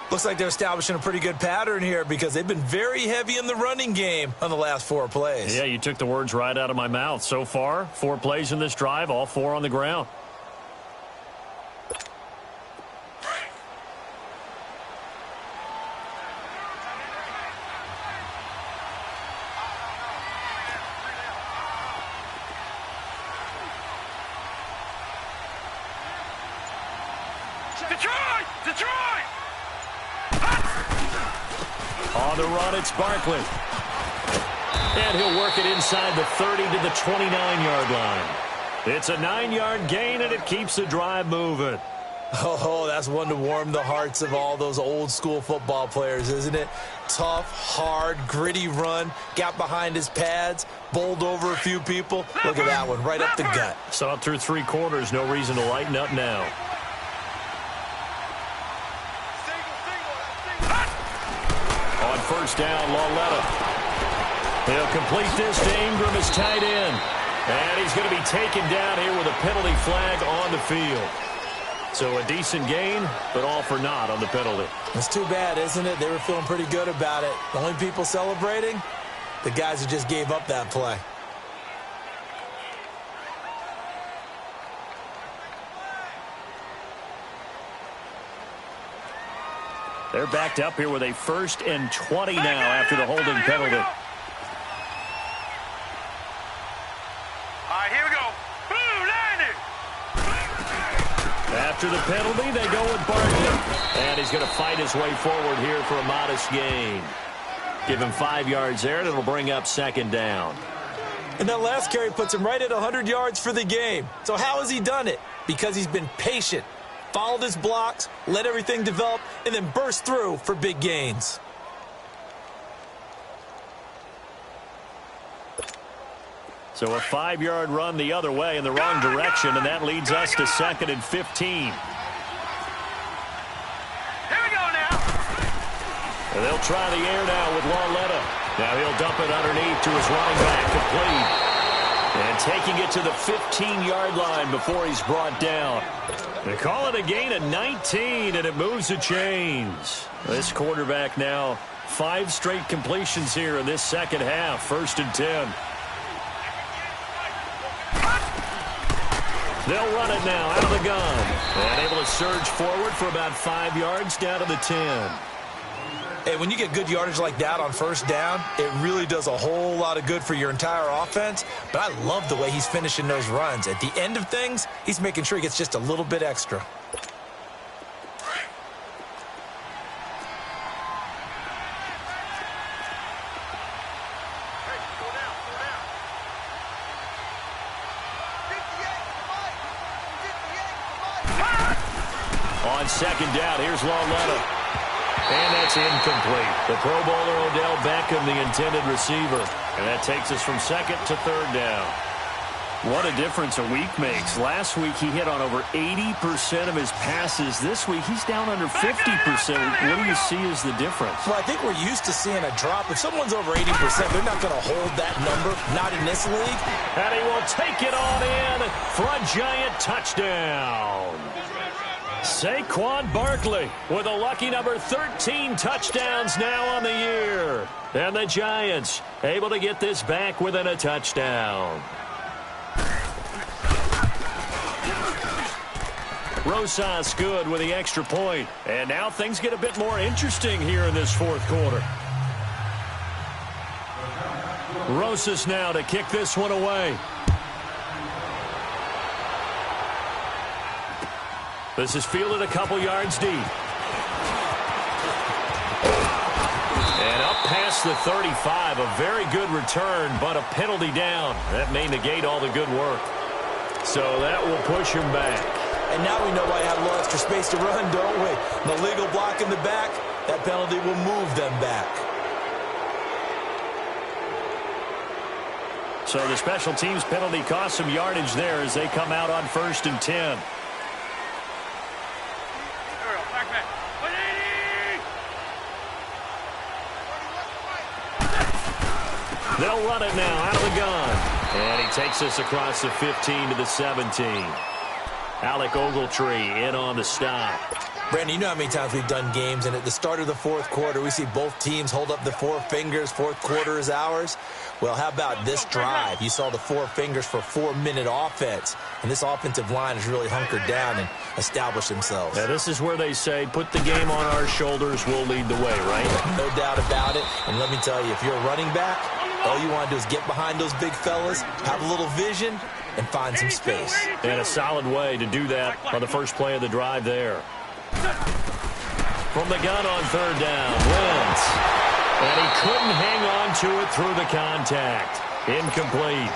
Looks like they're establishing a pretty good pattern here because they've been very heavy in the running game on the last 4 plays. Yeah, you took the words right out of my mouth. So far, 4 plays in this drive, all 4 on the ground. Detroit! Detroit! On the run, it's Barkley. And he'll work it inside the 30 to the 29-yard line. It's a 9-yard gain, and it keeps the drive moving. Oh, that's one to warm the hearts of all those old-school football players, isn't it? Tough, hard, gritty run, got behind his pads, bowled over a few people. Look at that one, right up the gut. Saw it through 3 quarters, no reason to lighten up now. On 1st down, Lawletta. He'll complete this to Ingram as tight end. And he's going to be taken down here with a penalty flag on the field. So a decent gain, but all for naught on the penalty. It's too bad, isn't it? They were feeling pretty good about it. The only people celebrating, the guys who just gave up that play. They're backed up here with a 1st and 20 now after the holding penalty. All right, here we go. Blue line. After the penalty, they go with Barkley. And he's going to fight his way forward here for a modest gain. Give him 5 yards there, and it'll bring up 2nd down. And that last carry puts him right at 100 yards for the game. So how has he done it? Because he's been patient, followed his blocks, let everything develop, and then burst through for big gains. So a 5-yard run the other way in the wrong direction, and that leads us to 2nd and 15. Here we go now. And they'll try the air now with Lawletta. Now he'll dump it underneath to his running back, complete. And And taking it to the 15-yard line before he's brought down. They call it a gain of 19, and it moves the chains. This quarterback now 5 straight completions here in this second half. 1st and 10. They'll run it now out of the gun. And able to surge forward for about 5 yards down to the 10. Hey, when you get good yardage like that on 1st down, it really does a whole lot of good for your entire offense. But I love the way he's finishing those runs. At the end of things, he's making sure he gets just a little bit extra. On 2nd down, here's Lawletta. And that's incomplete. The Pro Bowler Odell Beckham, the intended receiver. And that takes us from 2nd to 3rd down. What a difference a week makes. Last week he hit on over 80% of his passes. This week he's down under 50%. What do you see as the difference? Well, I think we're used to seeing a drop. If someone's over 80%, they're not going to hold that number. Not in this league. And he will take it on in for a giant touchdown. Saquon Barkley with a lucky number 13 touchdowns now on the year. And the Giants able to get this back within a touchdown. Rosas good with the extra point. And now things get a bit more interesting here in this 4th quarter. Rosas now to kick this one away. This is fielded a couple yards deep. And up past the 35, a very good return, but a penalty down. That may negate all the good work. So that will push him back. And now we know why I have a little extra space to run, don't we? The legal block in the back, that penalty will move them back. So the special teams penalty cost some yardage there as they come out on 1st and 10. They'll run it now out of the gun. And he takes us across the 15 to the 17. Alec Ogletree in on the stop. Brandon, you know how many times we've done games, and at the start of the 4th quarter, we see both teams hold up the 4 fingers. 4th quarter is ours. Well, how about this drive? You saw the 4 fingers for 4-minute offense, and this offensive line has really hunkered down and established themselves. Yeah, this is where they say, put the game on our shoulders, we'll lead the way, right? No doubt about it. And let me tell you, if you're a running back, all you want to do is get behind those big fellas, have a little vision, and find some space. And a solid way to do that on the first play of the drive there. From the gun on 3rd down, Wentz. And he couldn't hang on to it through the contact. Incomplete.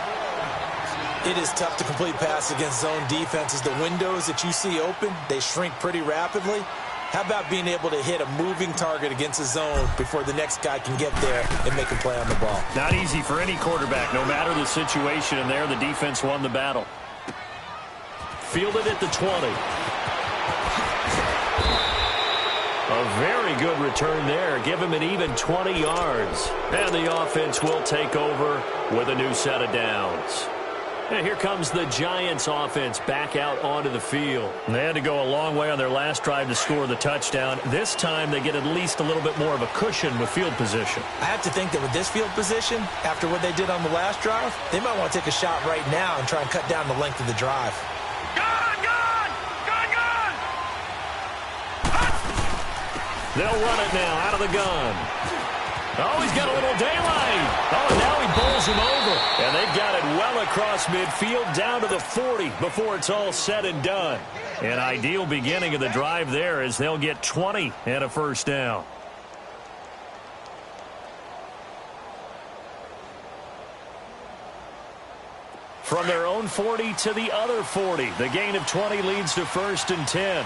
It is tough to complete passes against zone defenses. The windows that you see open, they shrink pretty rapidly. How about being able to hit a moving target against a zone before the next guy can get there and make a play on the ball? Not easy for any quarterback, no matter the situation, and there the defense won the battle. Fielded at the 20. A very good return there. Give him an even 20 yards. And the offense will take over with a new set of downs. And here comes the Giants offense back out onto the field. And they had to go a long way on their last drive to score the touchdown. This time they get at least a little bit more of a cushion with field position. I have to think that with this field position, after what they did on the last drive, they might want to take a shot right now and try and cut down the length of the drive. They'll run it now out of the gun. Oh, he's got a little daylight. Oh, and now he bowls him over. And they've got it well across midfield down to the 40 before it's all said and done. An ideal beginning of the drive there as they'll get 20 and a 1st down. From their own 40 to the other 40. The gain of 20 leads to 1st and 10.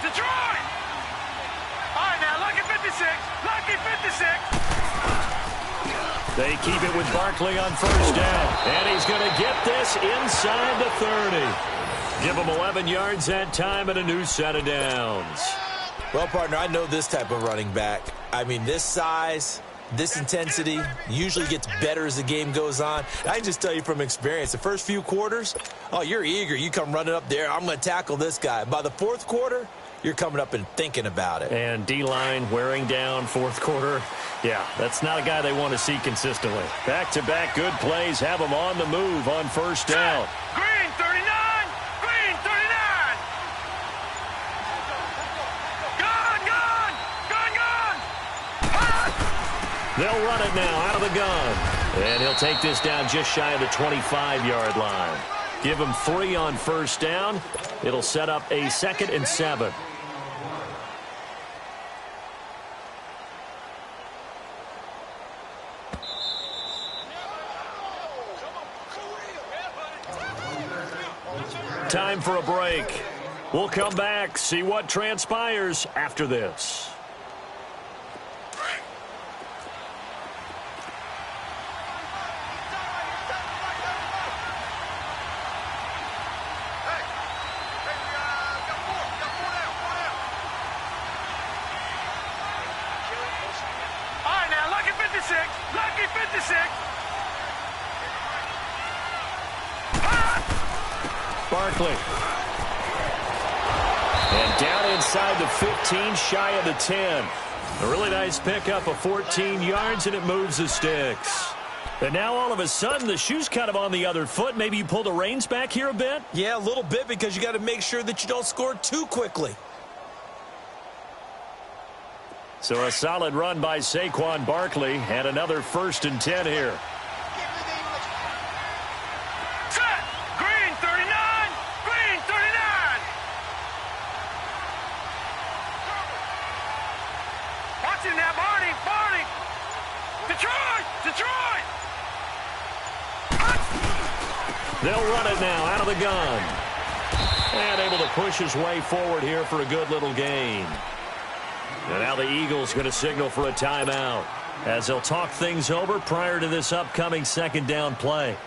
Detroit! All right, now, lucky 56. Lucky 56. They keep it with Barkley on 1st down. And he's going to get this inside the 30. Give him 11 yards that time and a new set of downs. Well, partner, I know this type of running back. I mean, this size, this intensity usually gets better as the game goes on. I can just tell you from experience, the first few quarters, oh, you're eager. You come running up there, I'm going to tackle this guy. By the fourth quarter, you're coming up and thinking about it. And D-line wearing down fourth quarter. Yeah, that's not a guy they want to see consistently. Back-to-back good plays have him on the move on first down. Green 39! Green 39! Gun! Gun! Gun! Gun! Hot! They'll run it now out of the gun. And he'll take this down just shy of the 25-yard line. Give him 3 on first down. It'll set up a 2nd and 7. Time for a break. We'll come back, see what transpires after this. All right, now, lucky 56. Lucky 56. Barkley. And down inside the 15, shy of the 10. A really nice pickup of 14 yards, and it moves the sticks. And now all of a sudden, the shoe's kind of on the other foot. Maybe you pull the reins back here a bit? Yeah, a little bit, because you got to make sure that you don't score too quickly. So a solid run by Saquon Barkley, and another 1st and 10 here. Set! Green 39! Green 39! Watching that, Barney! Barney! Detroit! Detroit! They'll run it now out of the gun. And able to push his way forward here for a good little gain. And now the Eagles going to signal for a timeout as they'll talk things over prior to this upcoming 2nd down play.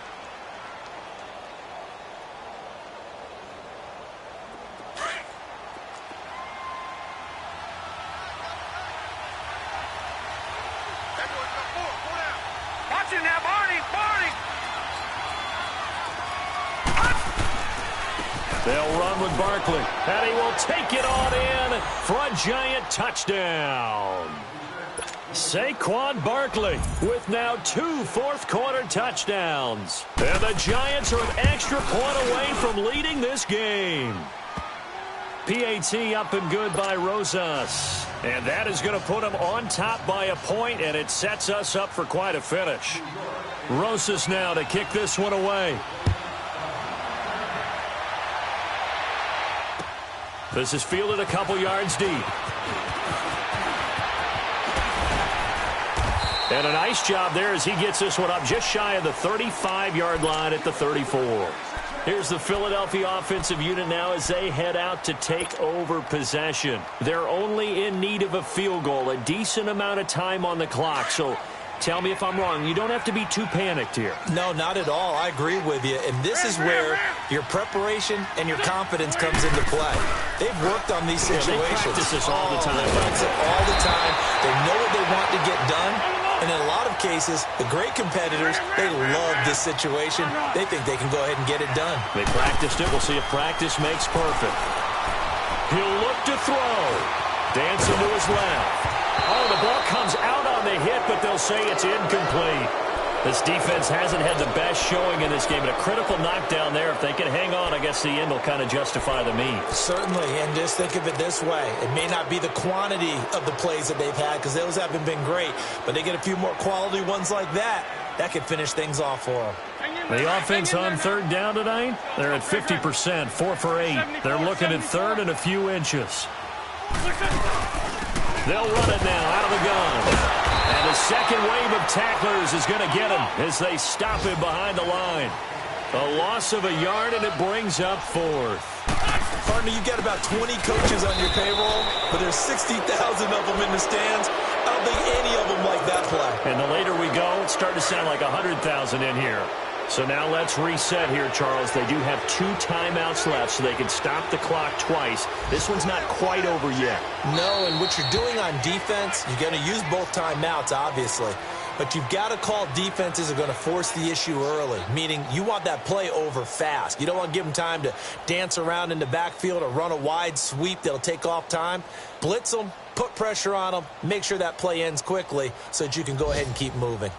Watching that, Barney! Barney! They'll run with Barkley, and he will take it on in for a giant touchdown. Saquon Barkley with now 2 fourth-quarter touchdowns. And the Giants are an extra point away from leading this game. PAT up and good by Rosas. And that is going to put him on top by a point, and it sets us up for quite a finish. Rosas now to kick this one away. This is fielded a couple yards deep. And a nice job there as he gets this one up just shy of the 35-yard line at the 34. Here's the Philadelphia offensive unit now as they head out to take over possession. They're only in need of a field goal, a decent amount of time on the clock. So tell me if I'm wrong. You don't have to be too panicked here. No, not at all. I agree with you. And this is where your preparation and your confidence comes into play. They've worked on these situations. They practice this all the time. They practice it all the time. They know what they want to get done. And in a lot of cases, the great competitors, they love this situation. They think they can go ahead and get it done. They practiced it. We'll see if practice makes perfect. He'll look to throw. Dancing to his left. Oh, the ball comes out on the hit, but they'll say it's incomplete. This defense hasn't had the best showing in this game, but a critical knockdown there. If they can hang on, I guess the end will kind of justify the means. Certainly, and just think of it this way. It may not be the quantity of the plays that they've had, because those haven't been great, but they get a few more quality ones like that. That could finish things off for them. The offense on 3rd down tonight, they're at 50%, 4 for 8. They're looking at 3rd and a few inches. They'll run it now out of the gun. And the second wave of tacklers is going to get him as they stop him behind the line. A loss of a yard, and it brings up 4th. Partner, you've got about 20 coaches on your payroll, but there's 60,000 of them in the stands. I don't think any of them like that play. And the later we go, it's starting to sound like 100,000 in here. So now let's reset here, Charles. They do have 2 timeouts left, so they can stop the clock twice. This one's not quite over yet. No, and what you're doing on defense, you're going to use both timeouts, obviously. But you've got to call defenses are going to force the issue early, meaning you want that play over fast. You don't want to give them time to dance around in the backfield or run a wide sweep that'll take off time. Blitz them, put pressure on them, make sure that play ends quickly so that you can go ahead and keep moving.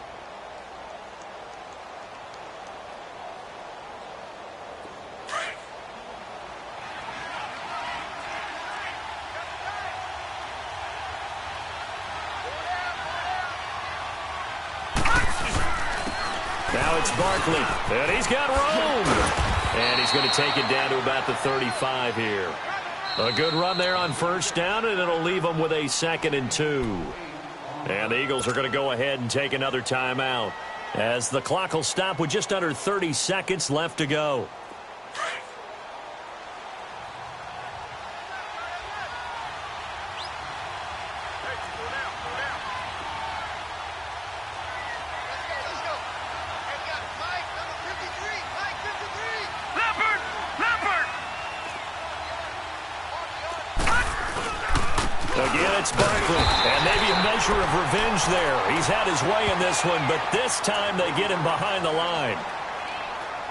Now it's Barkley, and he's got room. And he's going to take it down to about the 35 here. A good run there on first down, and it'll leave them with a 2nd and 2. And the Eagles are going to go ahead and take another timeout, as the clock will stop with just under 30 seconds left to go. Again, it's Barkley, and maybe a measure of revenge there. He's had his way in this one, but this time they get him behind the line.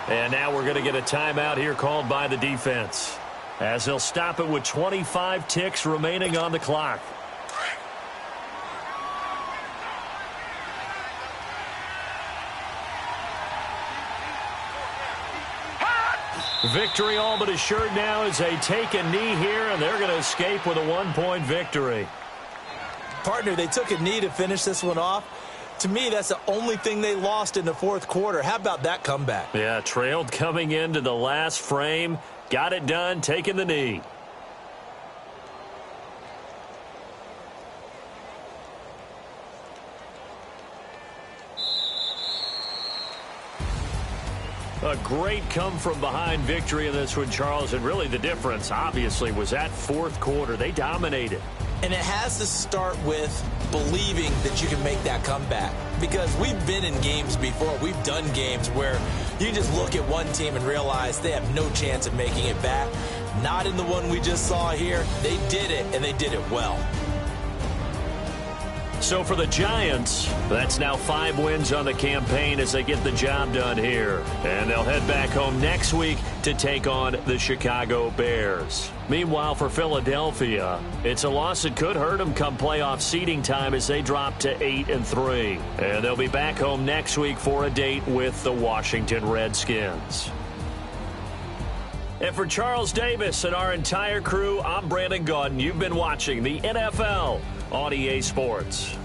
And now we're going to get a timeout here called by the defense, as they'll stop it with 25 ticks remaining on the clock. Victory all but assured now as they take a knee here, and they're going to escape with a 1-point victory. Partner, they took a knee to finish this one off. To me, that's the only thing they lost in the fourth quarter. How about that comeback? Yeah, trailed coming into the last frame. Got it done, taking the knee. A great come-from-behind victory in this one, Charles, and really the difference, obviously, was that fourth quarter. They dominated. And it has to start with believing that you can make that comeback, because we've been in games before. We've done games where you just look at one team and realize they have no chance of making it back. Not in the one we just saw here. They did it, and they did it well. So for the Giants, that's now 5 wins on the campaign as they get the job done here. And they'll head back home next week to take on the Chicago Bears. Meanwhile, for Philadelphia, it's a loss that could hurt them come playoff seeding time as they drop to 8-3. And they'll be back home next week for a date with the Washington Redskins. And for Charles Davis and our entire crew, I'm Brandon Gaudin. You've been watching the NFL on EA Sports.